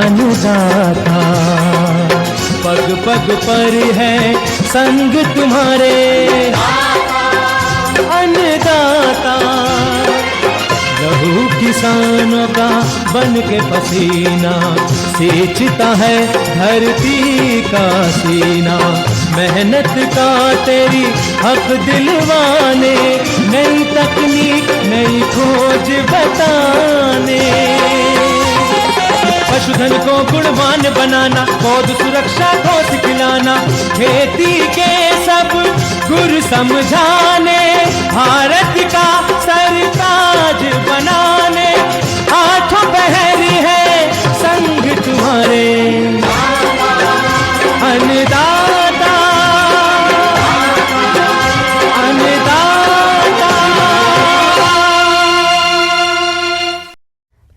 अन्नदाता। पग पग पर है संग तुम्हारे अन्नदाता। लहू किसानों का बन के पसीना सींचता है धरती का सीना। मेहनत का तेरी हक दिलवाने, नई तकनीक नई खोज बताने। पशुधन को गुणवान बनाना, पौध सुरक्षा को सिखलाना, खेती के सब गुर समझाने, भारत का सरताज बनाने। हाथों पहरी है संग तुम्हारे अन्नदाता अन्नदाता।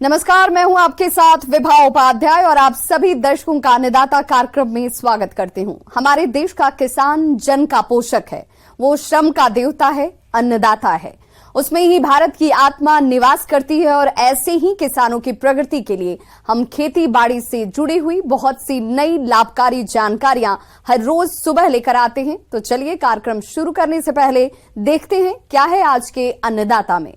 नमस्कार, मैं हूं आपके साथ विभा उपाध्याय और आप सभी दर्शकों का अन्नदाता कार्यक्रम में स्वागत करती हूं। हमारे देश का किसान जन का पोषक है, वो श्रम का देवता है, अन्नदाता है। उसमें ही भारत की आत्मा निवास करती है और ऐसे ही किसानों की प्रगति के लिए हम खेती बाड़ी से जुड़ी हुई बहुत सी नई लाभकारी जानकारियां हर रोज सुबह लेकर आते हैं। तो चलिए कार्यक्रम शुरू करने से पहले देखते हैं क्या है आज के अन्नदाता में।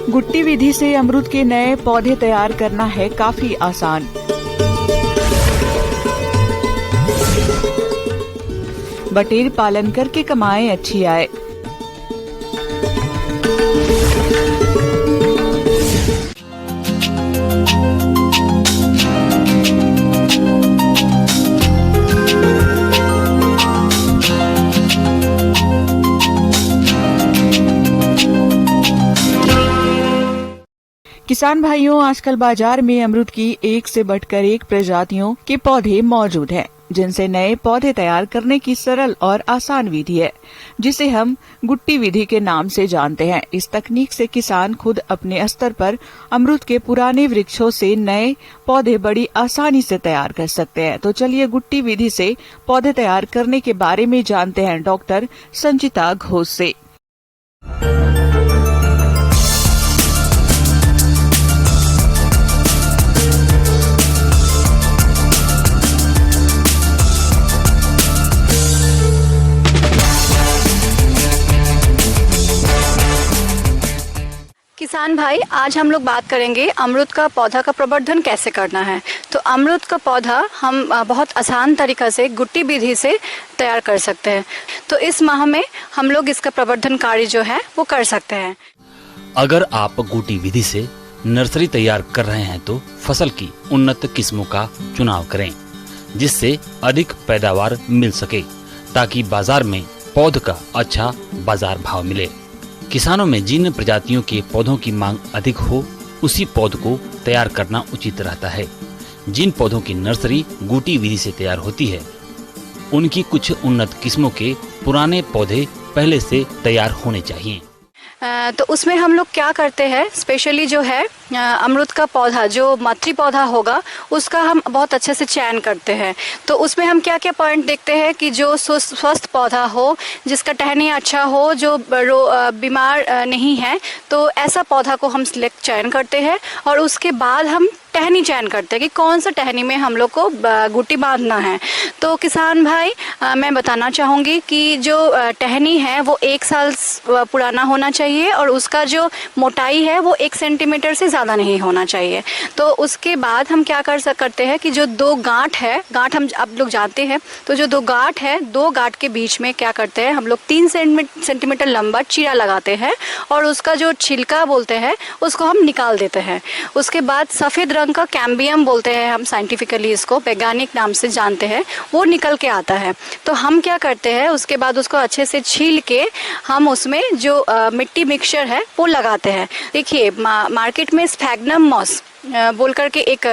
गुट्टी विधि से अमरूद के नए पौधे तैयार करना है काफी आसान। बटेर पालन करके कमाएं अच्छी आय। किसान भाइयों, आजकल बाजार में अमरूद की एक से बढ़कर एक प्रजातियों के पौधे मौजूद हैं, जिनसे नए पौधे तैयार करने की सरल और आसान विधि है, जिसे हम गुट्टी विधि के नाम से जानते हैं। इस तकनीक से किसान खुद अपने स्तर पर अमरूद के पुराने वृक्षों से नए पौधे बड़ी आसानी से तैयार कर सकते हैं। तो चलिए गुट्टी विधि से पौधे तैयार करने के बारे में जानते हैं डॉक्टर संचिता घोष से। किसान भाई, आज हम लोग बात करेंगे अमरूद का पौधा का प्रवर्धन कैसे करना है। तो अमरूद का पौधा हम बहुत आसान तरीका से गुट्टी विधि से तैयार कर सकते हैं। तो इस माह में हम लोग इसका प्रवर्धन कार्य जो है वो कर सकते हैं। अगर आप गुट्टी विधि से नर्सरी तैयार कर रहे हैं तो फसल की उन्नत किस्मों का चुनाव करें, जिससे अधिक पैदावार मिल सके, ताकि बाजार में पौध का अच्छा बाजार भाव मिले। किसानों में जिन प्रजातियों के पौधों की मांग अधिक हो, उसी पौध को तैयार करना उचित रहता है। जिन पौधों की नर्सरी गुट्टी विधि से तैयार होती है, उनकी कुछ उन्नत किस्मों के पुराने पौधे पहले से तैयार होने चाहिए। तो उसमें हम लोग क्या करते हैं, स्पेशली जो है अमरूद का पौधा जो मातृ पौधा होगा उसका हम बहुत अच्छे से चयन करते हैं। तो उसमें हम क्या क्या पॉइंट देखते हैं कि जो स्वस्थ पौधा हो, जिसका टहनी अच्छा हो, जो बीमार नहीं है, तो ऐसा पौधा को हम चयन करते हैं। और उसके बाद हम टहनी चयन करते हैं कि कौन सा टहनी में हम लोग को गुट्टी बांधना है। तो किसान भाई, मैं बताना चाहूँगी कि जो टहनी है वो 1 साल पुराना होना चाहिए और उसका जो मोटाई है वो 1 सेंटीमीटर से ज़्यादा नहीं होना चाहिए। तो उसके बाद हम क्या करते हैं कि जो 2 गांठ है, गांठ हम आप लोग जानते हैं, तो जो 2 गांठ है, 2 गांठ के बीच में क्या करते हैं हम लोग 3 सेंटीमीटर लंबा चीरा लगाते हैं और उसका जो छिलका बोलते हैं उसको हम निकाल देते हैं। उसके बाद सफ़ेद रंग का कैम्बियम बोलते हैं हम, साइंटिफिकली इसको वैज्ञानिक नाम से जानते हैं, वो निकल के आता है। तो हम क्या करते हैं, उसके बाद उसको अच्छे से छील के हम उसमें जो मिट्टी मिक्सचर है वो लगाते हैं। देखिए मार्केट में स्फैग्नम मॉस बोल करके एक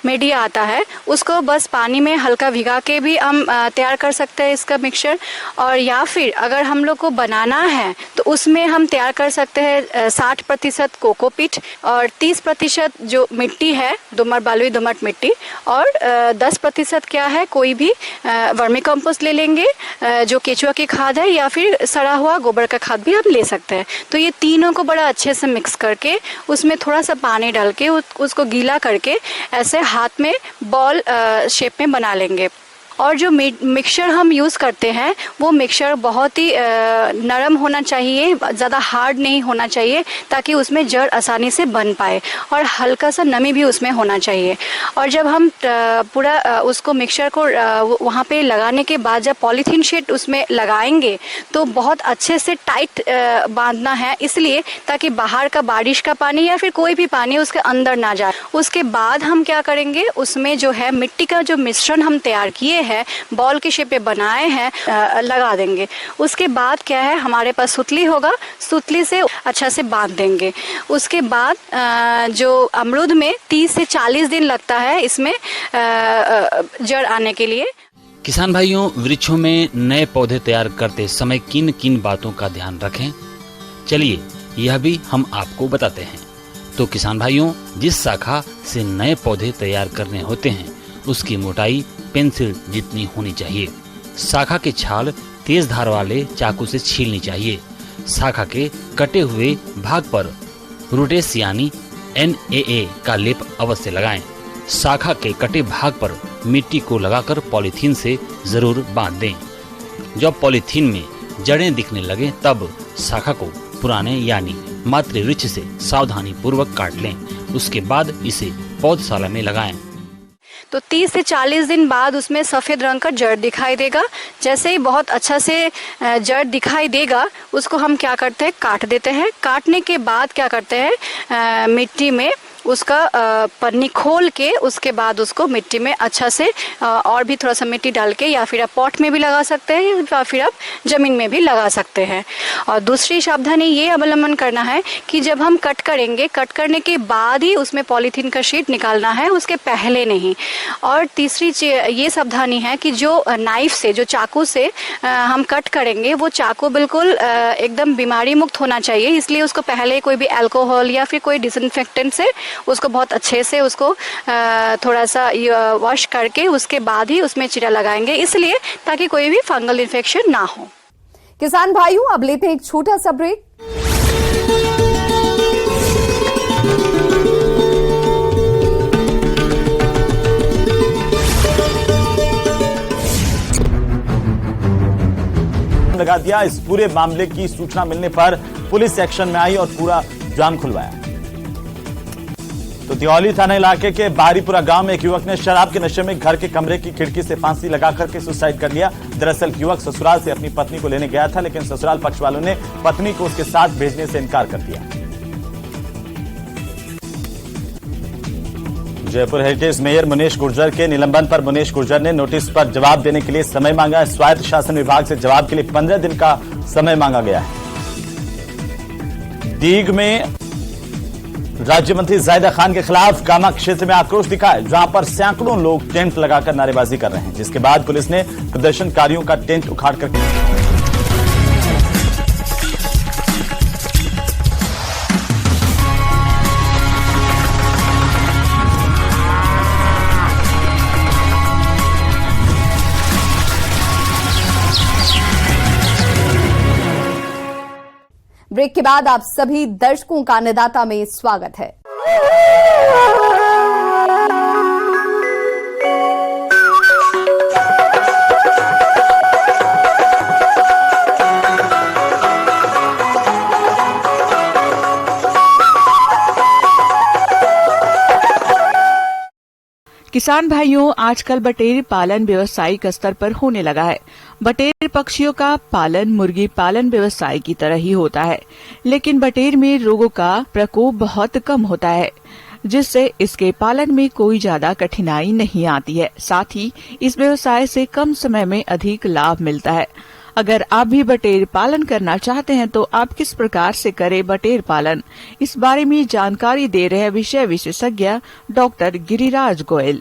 मीडिया आता है, उसको बस पानी में हल्का भिगा के भी हम तैयार कर सकते हैं इसका मिक्सचर। और या फिर अगर हम लोग को बनाना है तो उसमें हम तैयार कर सकते हैं 60% कोकोपीट और 30% जो मिट्टी है दोमट बालुई दोमट मिट्टी, और 10% क्या है कोई भी वर्मी कंपोस्ट ले लेंगे जो केचुआ की खाद है, या फिर सड़ा हुआ गोबर का खाद भी आप ले सकते हैं। तो ये तीनों को बड़ा अच्छे से मिक्स करके उसमें थोड़ा सा पानी डाल के उसको गीला करके ऐसे हाथ में बॉल शेप में बना लेंगे। और जो मिक्सचर हम यूज़ करते हैं वो मिक्सचर बहुत ही नरम होना चाहिए, ज़्यादा हार्ड नहीं होना चाहिए, ताकि उसमें जड़ आसानी से बन पाए, और हल्का सा नमी भी उसमें होना चाहिए। और जब हम पूरा उसको मिक्सचर को वहाँ पे लगाने के बाद जब पॉलीथीन शीट उसमें लगाएंगे तो बहुत अच्छे से टाइट बांधना है, इसलिए ताकि बाहर का बारिश का पानी या फिर कोई भी पानी उसके अंदर ना जाए। उसके बाद हम क्या करेंगे, उसमें जो है मिट्टी का जो मिश्रण हम तैयार किए है, बॉल के शेप पे बनाए हैं, लगा देंगे। उसके बाद क्या है, हमारे पास सुतली होगा, सुतली से अच्छा से बांध देंगे। उसके बाद जो अमरूद में 30 से 40 दिन लगता है इसमें जड़ आने के लिए। किसान भाइयों, वृक्षों में नए पौधे तैयार करते समय किन किन बातों का ध्यान रखें, चलिए यह भी हम आपको बताते हैं। तो किसान भाइयों, जिस शाखा से नए पौधे तैयार करने होते हैं उसकी मोटाई पेंसिल जितनी होनी चाहिए। शाखा के छाल तेज धार वाले चाकू से छीलनी चाहिए। शाखा के कटे हुए भाग पर रूटेस यानी NAA का लेप अवश्य लगाएं। शाखा के कटे भाग पर मिट्टी को लगाकर पॉलीथीन से जरूर बांध दें। जब पॉलीथीन में जड़ें दिखने लगे तब शाखा को पुराने यानी मातृ वृक्ष से सावधानी पूर्वक काट लें। उसके बाद इसे पौधशाला में लगाएं। तो 30 से 40 दिन बाद उसमें सफ़ेद रंग का जड़ दिखाई देगा। जैसे ही बहुत अच्छा से जड़ दिखाई देगा उसको हम क्या करते हैं, काट देते हैं। काटने के बाद क्या करते हैं, मिट्टी में उसका पन्नी खोल के उसके बाद उसको मिट्टी में अच्छा से और भी थोड़ा सा मिट्टी डाल के, या फिर आप पॉट में भी लगा सकते हैं या फिर आप ज़मीन में भी लगा सकते हैं। और दूसरी सावधानी ये अवलंबन करना है कि जब हम कट करेंगे, कट करने के बाद ही उसमें पॉलीथीन का शीट निकालना है, उसके पहले नहीं। और तीसरी ये सावधानी है कि जो नाइफ से, जो चाकू से हम कट करेंगे वो चाकू बिल्कुल एकदम बीमारी मुक्त होना चाहिए, इसलिए उसको पहले कोई भी अल्कोहल या फिर कोई डिसइंफेक्टेंट से उसको बहुत अच्छे से उसको थोड़ा सा वॉश करके उसके बाद ही उसमें चिरा लगाएंगे, इसलिए ताकि कोई भी फंगल इन्फेक्शन ना हो। किसान भाइयों, अब लेते हैं एक छोटा सा ब्रेक। लगा दिया। इस पूरे मामले की सूचना मिलने पर पुलिस एक्शन में आई और पूरा जाम खुलवाया। तो तिहौली थाना इलाके के बारीपुरा गांव में एक युवक ने शराब के नशे में घर के कमरे की खिड़की से फांसी लगाकर के सुसाइड कर लिया। दरअसल युवक ससुराल से अपनी पत्नी को लेने गया था, लेकिन ससुराल पक्ष वालों ने पत्नी को उसके साथ भेजने से इनकार कर दिया। जयपुर हेरिटेज मेयर मुनीश गुर्जर के निलंबन पर मुनीश गुर्जर ने नोटिस पर जवाब देने के लिए समय मांगा। स्वायत्त शासन विभाग से जवाब के लिए 15 दिन का समय मांगा गया है। दीघ में राज्य मंत्री जायदा खान के खिलाफ कामा क्षेत्र में आक्रोश दिखाया, जहां पर सैकड़ों लोग टेंट लगाकर नारेबाजी कर रहे हैं, जिसके बाद पुलिस ने प्रदर्शनकारियों का टेंट उखाड़कर ब्रेक के बाद आप सभी दर्शकों का अन्नदाता में स्वागत है। किसान भाइयों, आजकल बटेर पालन व्यवसायिक स्तर पर होने लगा है। बटेर पक्षियों का पालन मुर्गी पालन व्यवसाय की तरह ही होता है, लेकिन बटेर में रोगों का प्रकोप बहुत कम होता है, जिससे इसके पालन में कोई ज्यादा कठिनाई नहीं आती है। साथ ही इस व्यवसाय से कम समय में अधिक लाभ मिलता है। अगर आप भी बटेर पालन करना चाहते हैं तो आप किस प्रकार से करें बटेर पालन, इस बारे में जानकारी दे रहे हैं विषय विशेषज्ञ डॉक्टर गिरिराज गोयल।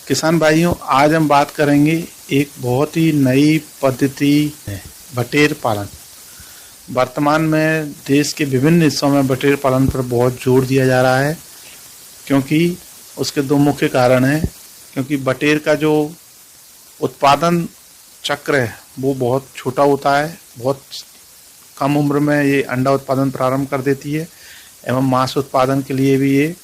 किसान भाइयों, आज हम बात करेंगे एक बहुत ही नई पद्धति है, बटेर पालन। वर्तमान में देश के विभिन्न हिस्सों में बटेर पालन पर बहुत जोर दिया जा रहा है, क्योंकि उसके दो मुख्य कारण हैं। क्योंकि बटेर का जो उत्पादन चक्र है वो बहुत छोटा होता है, बहुत कम उम्र में ये अंडा उत्पादन प्रारंभ कर देती है एवं मांस उत्पादन के लिए भी ये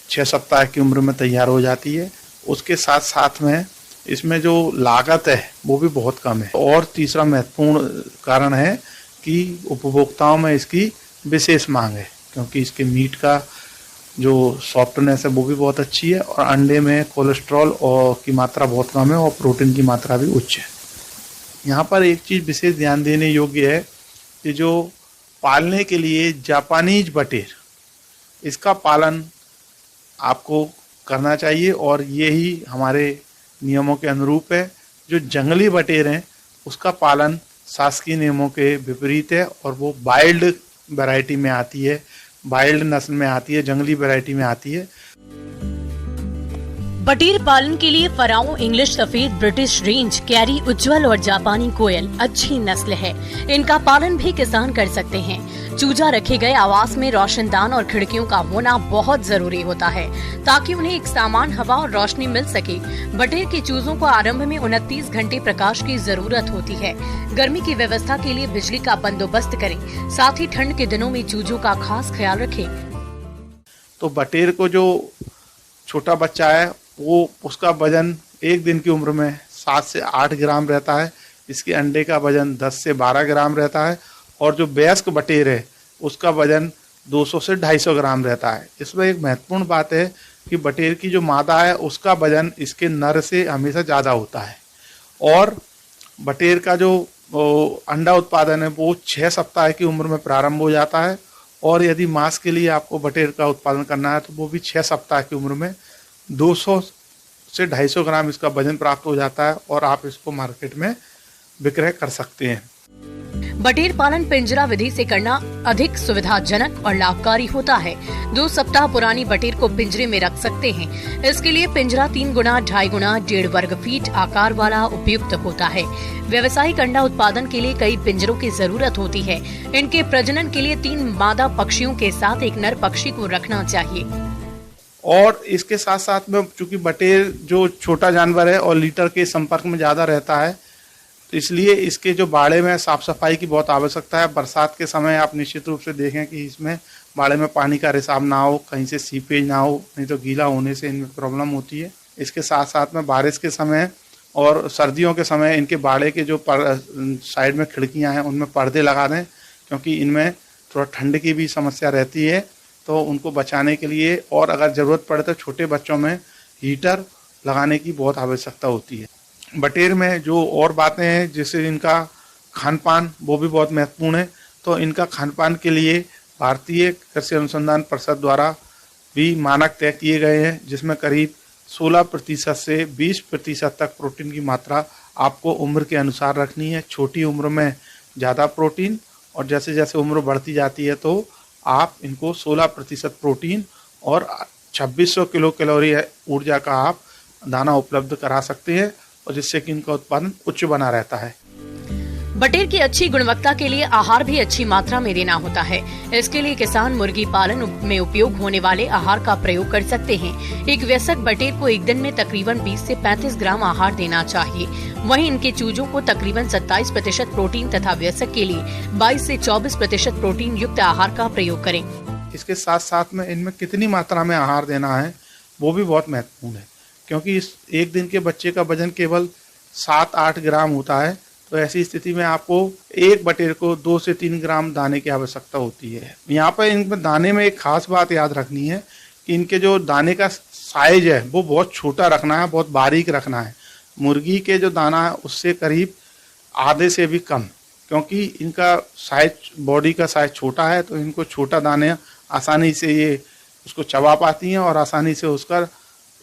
6 सप्ताह की उम्र में तैयार हो जाती है। उसके साथ साथ में इसमें जो लागत है वो भी बहुत कम है। और तीसरा महत्वपूर्ण कारण है कि उपभोक्ताओं में इसकी विशेष मांग है, क्योंकि इसके मीट का जो सॉफ्टनेस है वो भी बहुत अच्छी है और अंडे में कोलेस्ट्रॉल और की मात्रा बहुत कम है और प्रोटीन की मात्रा भी उच्च है। यहाँ पर एक चीज़ विशेष ध्यान देने योग्य है कि जो पालने के लिए जापानीज बटेर, इसका पालन आपको करना चाहिए और यही हमारे नियमों के अनुरूप है। जो जंगली बटेर हैं उसका पालन शासकीय नियमों के विपरीत है और वो वाइल्ड वैरायटी में आती है, वाइल्ड नस्ल में आती है, जंगली वैरायटी में आती है। बटेर पालन के लिए फराओ, इंग्लिश सफेद, ब्रिटिश रेंज, कैरी, उज्जवल और जापानी कोयल अच्छी नस्ल है। इनका पालन भी किसान कर सकते हैं। चूजा रखे गए आवास में रोशनदान और खिड़कियों का होना बहुत जरूरी होता है, ताकि उन्हें एक समान हवा और रोशनी मिल सके। बटेर के चूजों को आरंभ में 29 घंटे प्रकाश की जरूरत होती है। गर्मी की व्यवस्था के लिए बिजली का बंदोबस्त करें, साथ ही ठंड के दिनों में चूजों का खास ख्याल रखें। तो बटेर को जो छोटा बच्चा है वो उसका वजन 1 दिन की उम्र में 7 से 8 ग्राम रहता है। इसके अंडे का वजन 10 से 12 ग्राम रहता है और जो वयस्क बटेर है उसका वजन 200 से 250 ग्राम रहता है। इसमें एक महत्वपूर्ण बात है कि बटेर की जो मादा है उसका वजन इसके नर से हमेशा ज़्यादा होता है और बटेर का जो अंडा उत्पादन है वो 6 सप्ताह की उम्र में प्रारंभ हो जाता है और यदि मांस के लिए आपको बटेर का उत्पादन करना है तो वो भी 6 सप्ताह की उम्र में 200 से 250 ग्राम इसका वजन प्राप्त हो जाता है और आप इसको मार्केट में विक्रय कर सकते हैं। बटेर पालन पिंजरा विधि से करना अधिक सुविधाजनक और लाभकारी होता है। 2 सप्ताह पुरानी बटेर को पिंजरे में रख सकते हैं। इसके लिए पिंजरा 3 गुना 2.5 गुना 1.5 वर्ग फीट आकार वाला उपयुक्त होता है। व्यावसायिक अंडा उत्पादन के लिए कई पिंजरों की जरूरत होती है। इनके प्रजनन के लिए 3 मादा पक्षियों के साथ एक नर पक्षी को रखना चाहिए। और इसके साथ साथ में चूंकि बटेर जो छोटा जानवर है और लीटर के संपर्क में ज़्यादा रहता है, तो इसलिए इसके जो बाड़े में साफ सफाई की बहुत आवश्यकता है। बरसात के समय आप निश्चित रूप से देखें कि इसमें बाड़े में पानी का रिसाव ना हो, कहीं से सीपेज ना हो, नहीं तो गीला होने से इनमें प्रॉब्लम होती है। इसके साथ साथ में बारिश के समय और सर्दियों के समय इनके बाड़े के जो साइड में खिड़कियाँ हैं उनमें पर्दे लगा दें, क्योंकि इनमें थोड़ा ठंड की भी समस्या रहती है। तो उनको बचाने के लिए और अगर ज़रूरत पड़े तो छोटे बच्चों में हीटर लगाने की बहुत आवश्यकता होती है। बटेर में जो और बातें हैं जैसे इनका खान पान वो भी बहुत महत्वपूर्ण है। तो इनका खान पान के लिए भारतीय कृषि अनुसंधान परिषद द्वारा भी मानक तय किए गए हैं, जिसमें करीब 16% से 20% तक प्रोटीन की मात्रा आपको उम्र के अनुसार रखनी है। छोटी उम्र में ज़्यादा प्रोटीन और जैसे जैसे उम्र बढ़ती जाती है तो आप इनको 16% प्रोटीन और 2600 किलो कैलोरी ऊर्जा का आप दाना उपलब्ध करा सकते हैं और जिससे कि इनका उत्पादन उच्च बना रहता है। बटेर की अच्छी गुणवत्ता के लिए आहार भी अच्छी मात्रा में देना होता है। इसके लिए किसान मुर्गी पालन में उपयोग होने वाले आहार का प्रयोग कर सकते हैं। एक वयस्क बटेर को एक दिन में तकरीबन 20 से 35 ग्राम आहार देना चाहिए। वहीं इनके चूजों को तकरीबन 27% प्रोटीन तथा वयस्क के लिए 22 से 24% प्रोटीन युक्त आहार का प्रयोग करें। इसके साथ साथ में इनमें कितनी मात्रा में आहार देना है वो भी बहुत महत्वपूर्ण है, क्योंकि इस एक दिन के बच्चे का वजन केवल 7-8 ग्राम होता है। तो ऐसी स्थिति में आपको एक बटेर को 2 से 3 ग्राम दाने की आवश्यकता होती है। यहाँ पर इनमें दाने में एक खास बात याद रखनी है कि इनके जो दाने का साइज है वो बहुत छोटा रखना है, बहुत बारीक रखना है। मुर्गी के जो दाना है उससे करीब आधे से भी कम, क्योंकि इनका साइज, बॉडी का साइज छोटा है, तो इनको छोटा दाने आसानी से ये उसको चबा पाती हैं और आसानी से उसका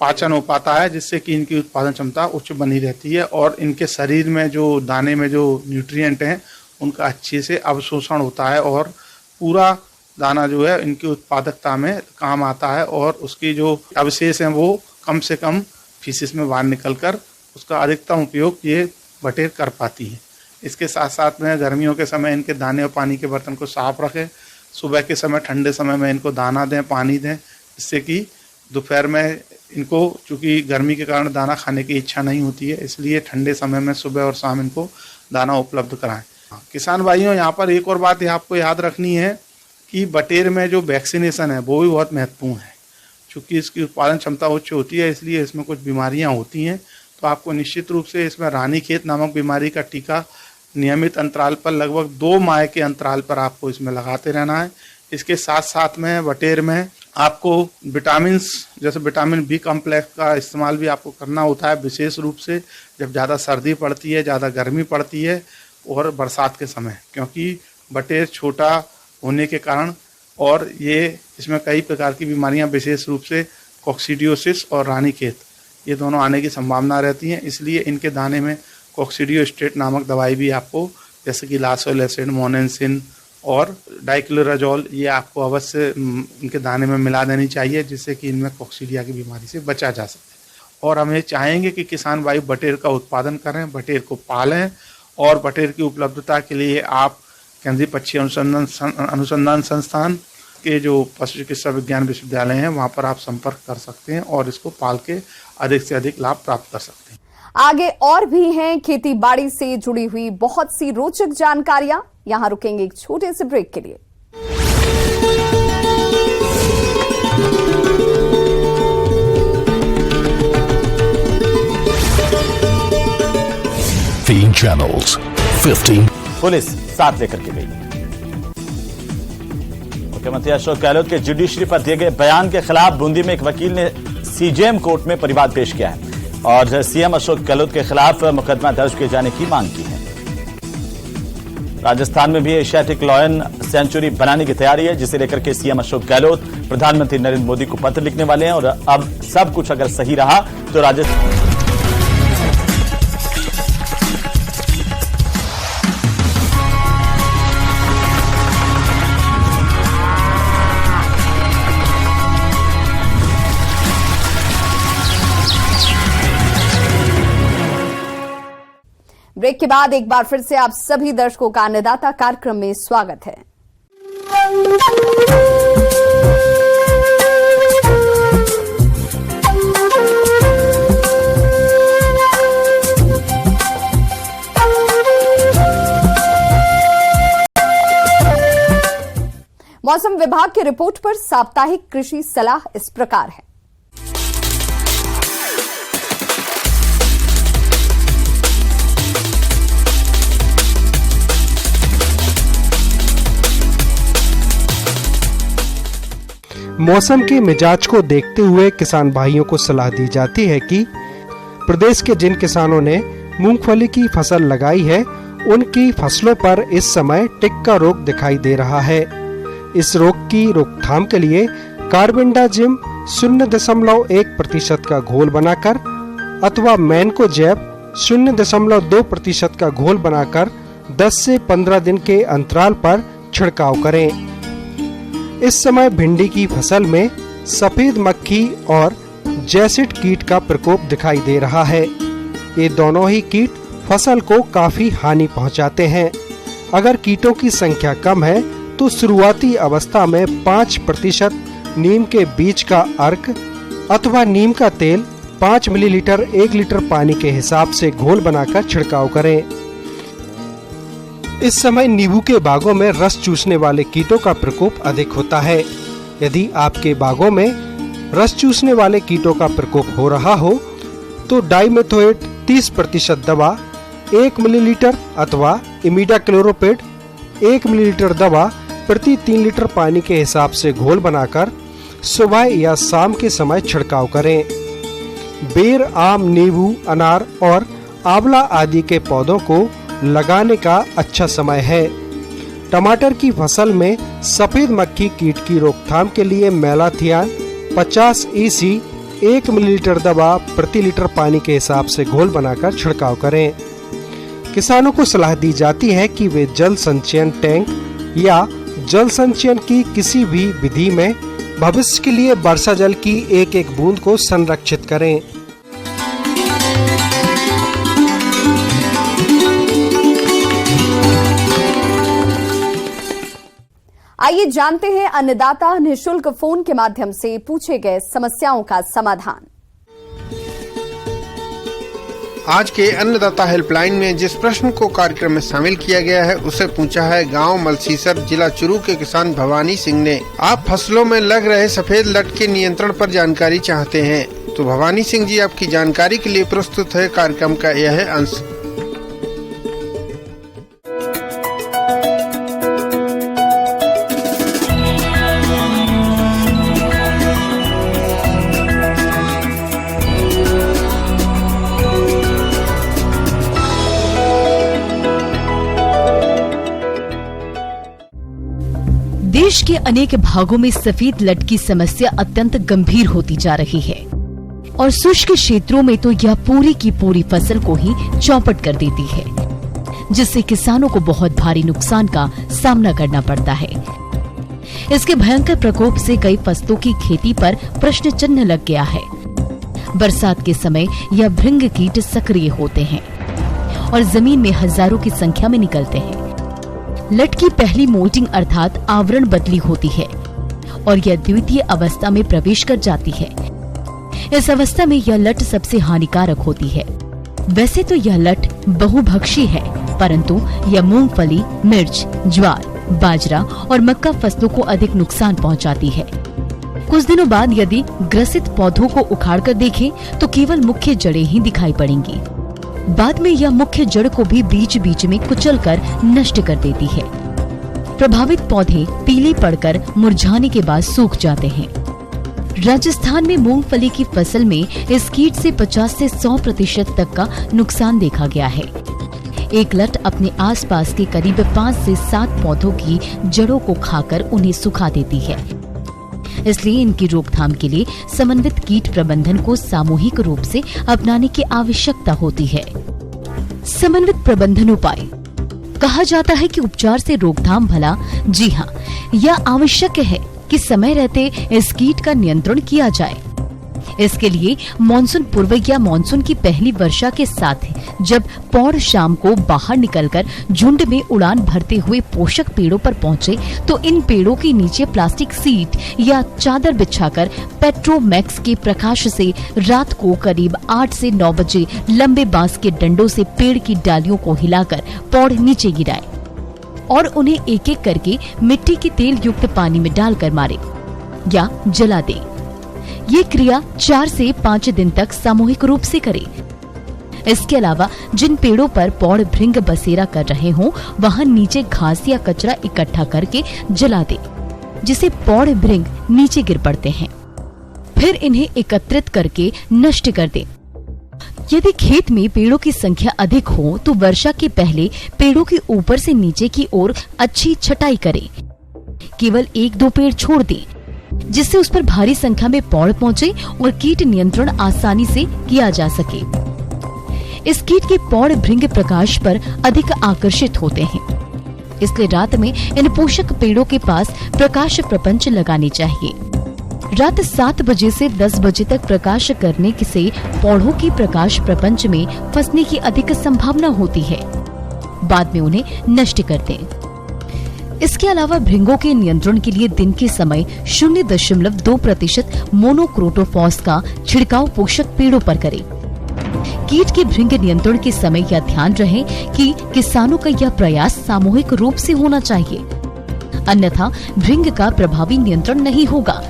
पाचन हो पाता है, जिससे कि इनकी उत्पादन क्षमता उच्च बनी रहती है और इनके शरीर में जो दाने में जो न्यूट्रिएंट हैं उनका अच्छे से अवशोषण होता है और पूरा दाना जो है इनकी उत्पादकता में काम आता है और उसकी जो अवशेष हैं वो कम से कम फीसिस में बाहर निकलकर उसका अधिकतम उपयोग ये बटेर कर पाती है। इसके साथ साथ में गर्मियों के समय इनके दाने और पानी के बर्तन को साफ रखें। सुबह के समय, ठंडे समय में इनको दाना दें, पानी दें, जिससे कि दोपहर में इनको, चूँकि गर्मी के कारण दाना खाने की इच्छा नहीं होती है, इसलिए ठंडे समय में सुबह और शाम इनको दाना उपलब्ध कराएं। किसान भाइयों, यहाँ पर एक और बात आपको याद रखनी है कि बटेर में जो वैक्सीनेशन है वो भी बहुत महत्वपूर्ण है। चूँकि इसकी उत्पादन क्षमता उच्च होती है, इसलिए इसमें कुछ बीमारियाँ होती हैं, तो आपको निश्चित रूप से इसमें रानीखेत नामक बीमारी का टीका नियमित अंतराल पर, लगभग 2 माह के अंतराल पर आपको इसमें लगाते रहना है। इसके साथ साथ में बटेर में आपको विटामिन, जैसे विटामिन बी कॉम्प्लेक्स का इस्तेमाल भी आपको करना होता है, विशेष रूप से जब ज़्यादा सर्दी पड़ती है, ज़्यादा गर्मी पड़ती है और बरसात के समय, क्योंकि बटेर छोटा होने के कारण और ये इसमें कई प्रकार की बीमारियां, विशेष रूप से कोक्सीडियोसिस और रानीखेत, ये दोनों आने की संभावना रहती है। इसलिए इनके दाने में कोक्सीडियोस्टेट नामक दवाई भी आपको, जैसे कि लासोल एसिड, मोनेंसिन और डाइक्लोराजोल, ये आपको अवश्य इनके दाने में मिला देनी चाहिए, जिससे कि इनमें कोक्सीडिया की बीमारी से बचा जा सके। और हम ये चाहेंगे कि किसान भाई बटेर का उत्पादन करें, बटेर को पालें और बटेर की उपलब्धता के लिए आप केंद्रीय पक्षी अनुसंधान संस्थान के जो पशु चिकित्सा विज्ञान विश्वविद्यालय हैं वहां पर आप संपर्क कर सकते हैं और इसको पाल के अधिक से अधिक लाभ प्राप्त कर सकते हैं। आगे और भी हैं खेती बाड़ी से जुड़ी हुई बहुत सी रोचक जानकारियां। यहां रुकेंगे एक छोटे से ब्रेक के लिए। तीन चैनल्स, 15 पुलिस साथ लेकर के गई। मुख्यमंत्री अशोक गहलोत के जुडिशरी पर दिए गए बयान के खिलाफ बूंदी में एक वकील ने सीजेएम कोर्ट में परिवाद पेश किया है और सीएम अशोक गहलोत के खिलाफ मुकदमा दर्ज किए जाने की मांग की है। राजस्थान में भी एशियाटिक लॉयन सेंचुरी बनाने की तैयारी है, जिसे लेकर के सीएम अशोक गहलोत प्रधानमंत्री नरेंद्र मोदी को पत्र लिखने वाले हैं और अब सब कुछ अगर सही रहा तो राजस्थान ब्रेक के बाद एक बार फिर से आप सभी दर्शकों का अन्नदाता कार्यक्रम में स्वागत है। मौसम विभाग की रिपोर्ट पर साप्ताहिक कृषि सलाह इस प्रकार है। मौसम के मिजाज को देखते हुए किसान भाइयों को सलाह दी जाती है कि प्रदेश के जिन किसानों ने मूंगफली की फसल लगाई है उनकी फसलों पर इस समय टिक्का रोग दिखाई दे रहा है। इस रोग की रोकथाम के लिए कार्बेंडाजिम 0.1% का घोल बनाकर अथवा मैनकोजेब 0.2% का घोल बनाकर 10 से 15 दिन के अंतराल पर छिड़काव करें। इस समय भिंडी की फसल में सफेद मक्खी और जैसिड कीट का प्रकोप दिखाई दे रहा है। ये दोनों ही कीट फसल को काफी हानि पहुंचाते हैं। अगर कीटों की संख्या कम है तो शुरुआती अवस्था में 5% नीम के बीज का अर्क अथवा नीम का तेल 5 मिलीलीटर 1 लीटर पानी के हिसाब से घोल बनाकर छिड़काव करें। इस समय नींबू के बागों में रस चूसने वाले कीटों का प्रकोप अधिक होता है। यदि आपके बागों में रस चूसने वाले कीटों का प्रकोप हो रहा हो तो डाइमेथोएट 30% दवा 1 मिलीलीटर अथवा इमिडाक्लोरोपिड 1 मिलीलीटर दवा प्रति 3 लीटर पानी के हिसाब से घोल बनाकर सुबह या शाम के समय छिड़काव करें। बेर, आम, नींबू, अनार और आंवला आदि के पौधों को लगाने का अच्छा समय है। टमाटर की फसल में सफेद मक्खी कीट की रोकथाम के लिए मेलाथियान 50 EC 1 मिलीलीटर दवा प्रति लीटर पानी के हिसाब से घोल बनाकर छिड़काव करें। किसानों को सलाह दी जाती है कि वे जल संचयन टैंक या जल संचयन की किसी भी विधि में भविष्य के लिए वर्षा जल की एक एक बूंद को संरक्षित करें। आइए जानते हैं अन्नदाता निःशुल्क फोन के माध्यम से पूछे गए समस्याओं का समाधान। आज के अन्नदाता हेल्पलाइन में जिस प्रश्न को कार्यक्रम में शामिल किया गया है उसे पूछा है गांव मलसीसर जिला चुरू के किसान भवानी सिंह ने। आप फसलों में लग रहे सफेद लट के नियंत्रण पर जानकारी चाहते हैं तो भवानी सिंह जी आपकी जानकारी के लिए प्रस्तुत है कार्यक्रम का यह अंश। देश के अनेक भागों में सफेद लट की समस्या अत्यंत गंभीर होती जा रही है और शुष्क क्षेत्रों में तो यह पूरी की पूरी फसल को ही चौपट कर देती है, जिससे किसानों को बहुत भारी नुकसान का सामना करना पड़ता है। इसके भयंकर प्रकोप से कई फसलों की खेती पर प्रश्न चिन्ह लग गया है। बरसात के समय यह भृंग कीट सक्रिय होते हैं और जमीन में हजारों की संख्या में निकलते हैं। लट की पहली मोल्टिंग अर्थात आवरण बदली होती है और यह द्वितीय अवस्था में प्रवेश कर जाती है। इस अवस्था में यह लट सबसे हानिकारक होती है। वैसे तो यह लट बहुभक्षी है, परंतु यह मूंगफली, मिर्च, ज्वार, बाजरा और मक्का फसलों को अधिक नुकसान पहुंचाती है। कुछ दिनों बाद यदि ग्रसित पौधों को उखाड़कर देखें तो केवल मुख्य जड़ें ही दिखाई पड़ेंगी। बाद में यह मुख्य जड़ को भी बीच बीच में कुचलकर नष्ट कर देती है। प्रभावित पौधे पीले पड़कर मुरझाने के बाद सूख जाते हैं। राजस्थान में मूंगफली की फसल में इस कीट से 50 से 100% तक का नुकसान देखा गया है। एक लट अपने आसपास के करीब 5 से 7 पौधों की जड़ों को खाकर उन्हें सुखा देती है। इसलिए इनकी रोकथाम के लिए समन्वित कीट प्रबंधन को सामूहिक रूप से अपनाने की आवश्यकता होती है। समन्वित प्रबंधन उपाय। कहा जाता है कि उपचार से रोकथाम भला। जी हाँ, यह आवश्यक है कि समय रहते इस कीट का नियंत्रण किया जाए। इसके लिए मानसून पूर्व या मानसून की पहली वर्षा के साथ जब पौड़ शाम को बाहर निकलकर झुंड में उड़ान भरते हुए पोषक पेड़ों पर पहुंचे तो इन पेड़ों के नीचे प्लास्टिक सीट या चादर बिछाकर पेट्रोमैक्स के प्रकाश से रात को करीब 8 से 9 बजे लंबे बांस के डंडों से पेड़ की डालियों को हिलाकर पौड़ नीचे गिराए और उन्हें एक एक करके मिट्टी के तेल युक्त पानी में डालकर मारे या जला दे। ये क्रिया 4 से 5 दिन तक सामूहिक रूप से करें। इसके अलावा जिन पेड़ों पर पौड़ भृंग बसेरा कर रहे हों वहां नीचे घास या कचरा इकट्ठा करके जला दे, जिसे पौड़ भृंग नीचे गिर पड़ते हैं। फिर इन्हें एकत्रित करके नष्ट कर दें। यदि खेत में पेड़ों की संख्या अधिक हो तो वर्षा के पहले पेड़ों के ऊपर से नीचे की ओर अच्छी छटाई करें। केवल 1-2 पेड़ छोड़ दें, जिससे उस पर भारी संख्या में पौड़ पहुंचे और कीट नियंत्रण आसानी से किया जा सके। इस कीट के पौड़ भृंग प्रकाश पर अधिक आकर्षित होते हैं, इसलिए रात में इन पोषक पेड़ों के पास प्रकाश प्रपंच लगाने चाहिए। रात 7 बजे से 10 बजे तक प्रकाश करने से पौधों की प्रकाश प्रपंच में फंसने की अधिक संभावना होती है। बाद में उन्हें नष्ट कर दें। इसके अलावा भृंगों के नियंत्रण के लिए दिन के समय 0.2% मोनोक्रोटोफॉस का छिड़काव पोषक पेड़ों पर करें। कीट के भृंग नियंत्रण के समय यह ध्यान रहे कि किसानों का यह प्रयास सामूहिक रूप से होना चाहिए, अन्यथा भृंग का प्रभावी नियंत्रण नहीं होगा।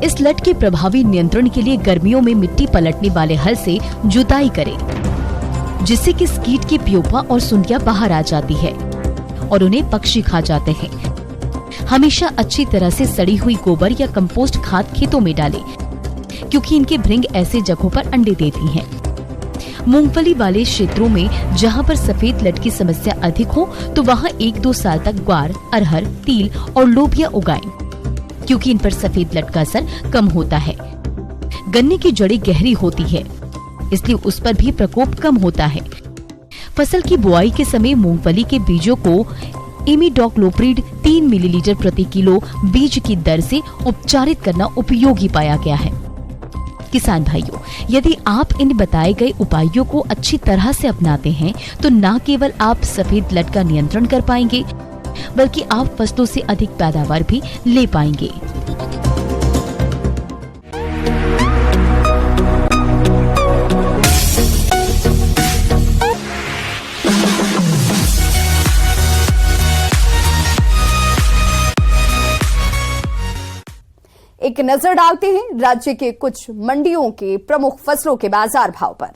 इस लट के प्रभावी नियंत्रण के लिए गर्मियों में मिट्टी पलटने वाले हल से जुताई करें, जिससे कि इस कीट की प्योपा और सुंडियां बाहर आ जाती है और उन्हें पक्षी खा जाते हैं। हमेशा अच्छी तरह से सड़ी हुई गोबर या कंपोस्ट खाद खेतों में डालें, क्योंकि इनके भृंग ऐसे जगहों पर अंडे देती हैं। मूंगफली वाले क्षेत्रों में जहां पर सफेद लट की समस्या अधिक हो तो वहां 1-2 साल तक ग्वार, अरहर, तिल और लोबिया उगाएं, क्योंकि इन पर सफेद लट का असर कम होता है। गन्ने की जड़ें गहरी होती है, इसलिए उस पर भी प्रकोप कम होता है। फसल की बुआई के समय मूंगफली के बीजों को इमिडोक्लोप्रिड 3 मिलीलीटर प्रति किलो बीज की दर से उपचारित करना उपयोगी पाया गया है। किसान भाइयों, यदि आप इन बताए गए उपायों को अच्छी तरह से अपनाते हैं तो न केवल आप सफेद लट का नियंत्रण कर पाएंगे, बल्कि आप फसलों से अधिक पैदावार भी ले पाएंगे। एक नजर डालते हैं राज्य के कुछ मंडियों के प्रमुख फसलों के बाजार भाव पर।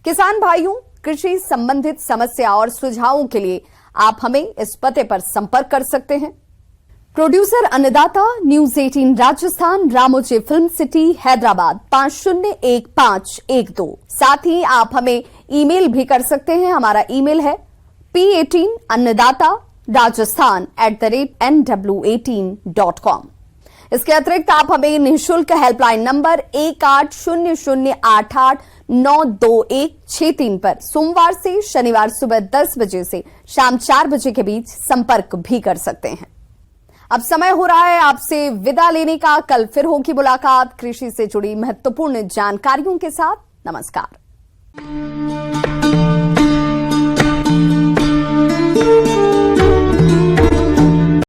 किसान भाइयों, कृषि संबंधित समस्या और सुझावों के लिए आप हमें इस पते पर संपर्क कर सकते हैं। प्रोड्यूसर अन्नदाता, news 18 Rajasthan, Ramoji film city, Hyderabad 501512। साथ ही आप हमें ईमेल भी कर सकते हैं। हमारा ईमेल है p18annadaata@nw18.com। इसके अतिरिक्त आप हमें निःशुल्क हेल्पलाइन नंबर 180088922163 पर सोमवार से शनिवार सुबह 10 बजे से शाम 4 बजे के बीच संपर्क भी कर सकते हैं। अब समय हो रहा है आपसे विदा लेने का। कल फिर होगी मुलाकात कृषि से जुड़ी महत्वपूर्ण जानकारियों के साथ। नमस्कार।